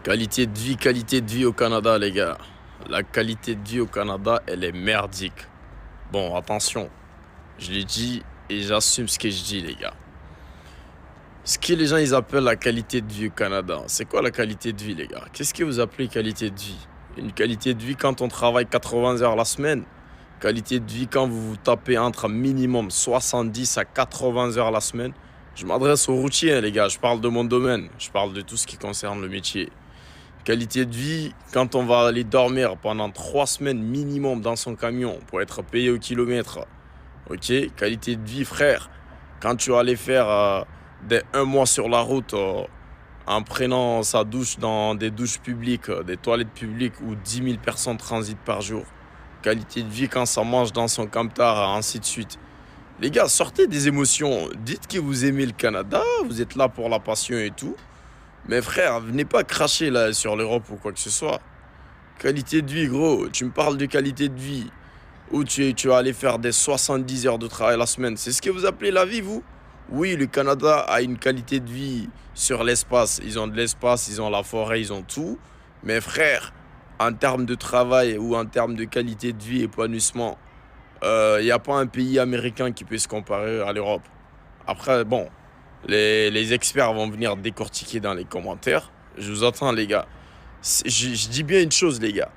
Qualité de vie au Canada, les gars. La qualité de vie au Canada, elle est merdique. Bon, attention, je l'ai dit et j'assume ce que je dis, les gars. Ce que les gens ils appellent la qualité de vie au Canada, c'est quoi la qualité de vie, les gars? Qu'est-ce que vous appelez qualité de vie? Une qualité de vie quand on travaille 80 heures la semaine. Qualité de vie quand vous vous tapez entre minimum 70 à 80 heures la semaine. Je m'adresse aux routiers, hein, les gars. Je parle de mon domaine. Je parle de tout ce qui concerne le métier. Qualité de vie, quand on va aller dormir pendant 3 semaines minimum dans son camion pour être payé au kilomètre. Ok? Qualité de vie, frère. Quand tu vas aller faire un mois sur la route en prenant sa douche dans des douches publiques, des toilettes publiques où 10 000 personnes transitent par jour. Qualité de vie quand ça mange dans son camtar, ainsi de suite. Les gars, sortez des émotions. Dites que vous aimez le Canada, vous êtes là pour la passion et tout. Mais frère, venez pas cracher là sur l'Europe ou quoi que ce soit. Qualité de vie, gros. Tu me parles de qualité de vie. Où tu vas aller faire des 70 heures de travail la semaine. C'est ce que vous appelez la vie, vous? Oui, le Canada a une qualité de vie sur l'espace. Ils ont de l'espace, ils ont la forêt, ils ont tout. Mais frère, en termes de travail ou en termes de qualité de vie, épanouissement, il n'y a pas un pays américain qui peut se comparer à l'Europe. Après, bon, les experts vont venir décortiquer dans les commentaires. Je vous attends, les gars. Je dis bien une chose, les gars.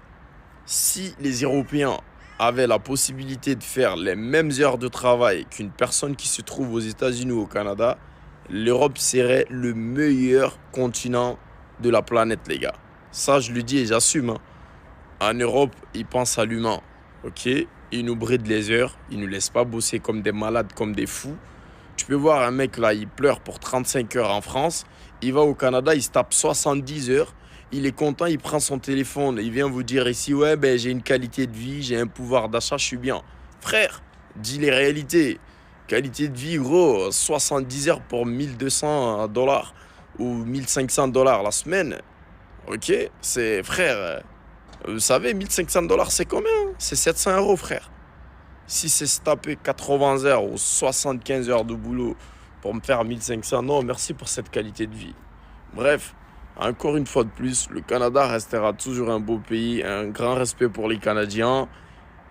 Si les Européens avaient la possibilité de faire les mêmes heures de travail qu'une personne qui se trouve aux États-Unis ou au Canada, l'Europe serait le meilleur continent de la planète, les gars. Ça, je le dis et j'assume, hein. En Europe, ils pensent à l'humain, ok? Ils nous brident les heures, ils nous laissent pas bosser comme des malades, comme des fous. Tu peux voir un mec là, il pleure pour 35 heures en France. Il va au Canada, il se tape 70 heures. Il est content, il prend son téléphone. Il vient vous dire ici, ouais, ben j'ai une qualité de vie, j'ai un pouvoir d'achat, je suis bien. Frère, dis les réalités. Qualité de vie, gros, 70 heures pour 1 200 dollars ou 1 500 dollars la semaine. Ok, c'est frère. Vous savez, 1 500 dollars, c'est combien? C'est 700 euros, frère. Si c'est se taper 80 heures ou 75 heures de boulot pour me faire 1 500, non, merci pour cette qualité de vie. Bref, encore une fois de plus, le Canada restera toujours un beau pays, un grand respect pour les Canadiens.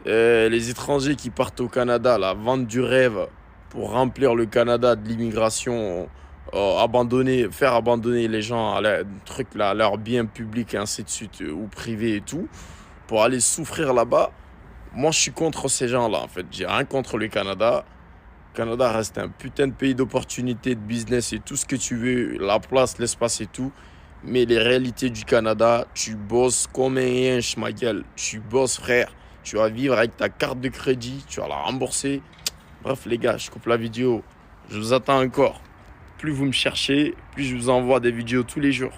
Les étrangers qui partent au Canada, la vente du rêve pour remplir le Canada de l'immigration, faire abandonner les gens à leurs biens publics et ainsi de suite, ou privés et tout, pour aller souffrir là-bas. Moi, je suis contre ces gens-là, en fait. J'ai rien contre le Canada. Le Canada reste un putain de pays d'opportunités, de business et tout ce que tu veux, la place, l'espace et tout. Mais les réalités du Canada, tu bosses comme un inch, ma gueule. Tu bosses, frère. Tu vas vivre avec ta carte de crédit, tu vas la rembourser. Bref, les gars, je coupe la vidéo. Je vous attends encore. Plus vous me cherchez, plus je vous envoie des vidéos tous les jours.